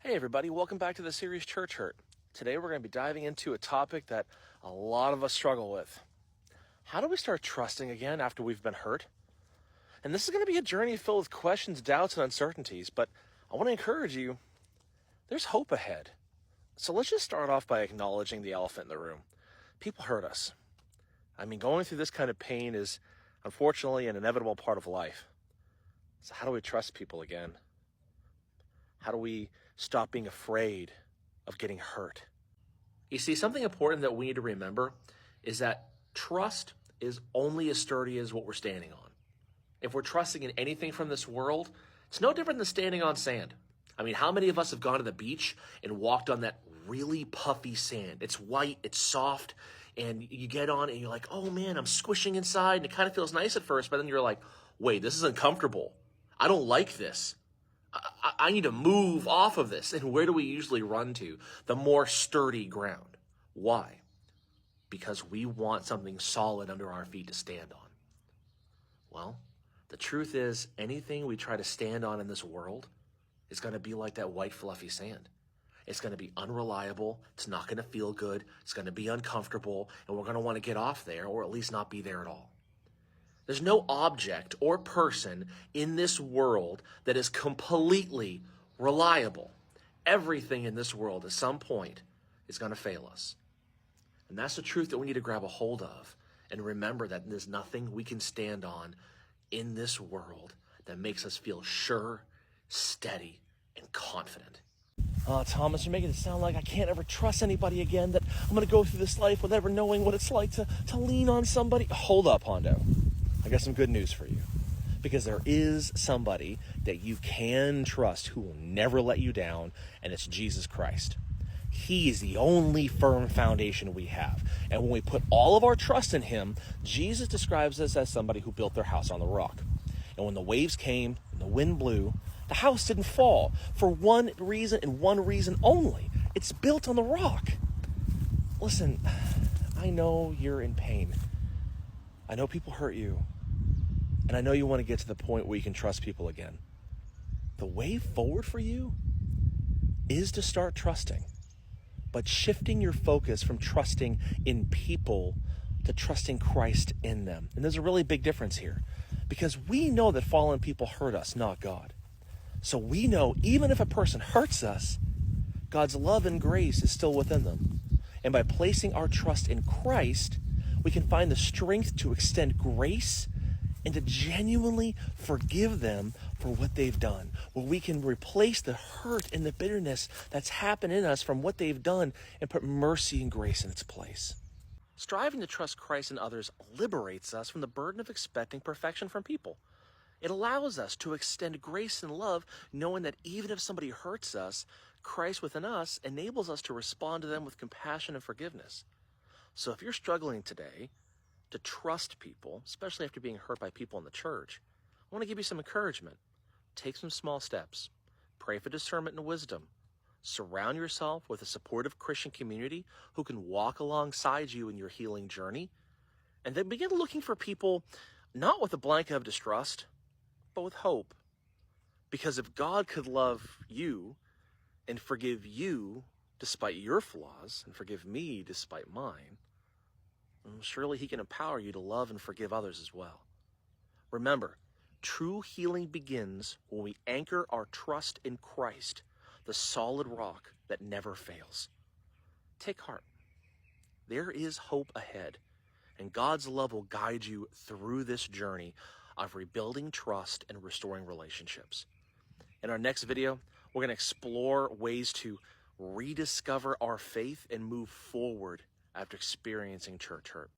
Hey everybody, welcome back to the series Church Hurt. Today we're going to be diving into a topic that a lot of us struggle with. How do we start trusting again after we've been hurt? And this is going to be a journey filled with questions, doubts, and uncertainties, but I want to encourage you, there's hope ahead. So let's just start off by acknowledging the elephant in the room. People hurt us. Going through this kind of pain is unfortunately an inevitable part of life. So how do we trust people again? How do we stop being afraid of getting hurt? You see, something important that we need to remember is that trust is only as sturdy as what we're standing on. If we're trusting in anything from this world, it's no different than standing on sand. How many of us have gone to the beach and walked on that really puffy sand? It's white, it's soft, and you get on and you're like, oh man, I'm squishing inside, and it kind of feels nice at first, but then you're like, wait, this is uncomfortable. I don't like this. I need to move off of this. And where do we usually run to? The more sturdy ground. Why? Because we want something solid under our feet to stand on. Well, the truth is, anything we try to stand on in this world is going to be like that white fluffy sand. It's going to be unreliable. It's not going to feel good. It's going to be uncomfortable. And we're going to want to get off there, or at least not be there at all. There's no object or person in this world that is completely reliable. Everything in this world at some point is going to fail us. And that's the truth that we need to grab a hold of and remember that there's nothing we can stand on in this world that makes us feel sure, steady, and confident. Thomas, you're making it sound like I can't ever trust anybody again, that I'm going to go through this life without ever knowing what it's like to lean on somebody. Hold up, Hondo. I got some good news for you, because there is somebody that you can trust who will never let you down, and it's Jesus Christ. He is the only firm foundation we have. And when we put all of our trust in him, Jesus describes us as somebody who built their house on the rock. And when the waves came and the wind blew, the house didn't fall for one reason and one reason only. It's built on the rock. Listen, I know you're in pain. I know people hurt you. And I know you want to get to the point where you can trust people again. The way forward for you is to start trusting, but shifting your focus from trusting in people to trusting Christ in them. And there's a really big difference here, because we know that fallen people hurt us, not God. So we know even if a person hurts us, God's love and grace is still within them. And by placing our trust in Christ, we can find the strength to extend grace and to genuinely forgive them for what they've done, where we can replace the hurt and the bitterness that's happened in us from what they've done and put mercy and grace in its place. Striving to trust Christ in others liberates us from the burden of expecting perfection from people. It allows us to extend grace and love, knowing that even if somebody hurts us, Christ within us enables us to respond to them with compassion and forgiveness. So if you're struggling today to trust people, especially after being hurt by people in the church, I want to give you some encouragement. Take some small steps. Pray for discernment and wisdom. Surround yourself with a supportive Christian community who can walk alongside you in your healing journey. And then begin looking for people, not with a blanket of distrust, but with hope. Because if God could love you and forgive you despite your flaws, and forgive me despite mine, surely he can empower you to love and forgive others as well. Remember, true healing begins when we anchor our trust in Christ, the solid rock that never fails. Take heart. There is hope ahead, and God's love will guide you through this journey of rebuilding trust and restoring relationships. In our next video, we're going to explore ways to rediscover our faith and move forward after experiencing church hurt.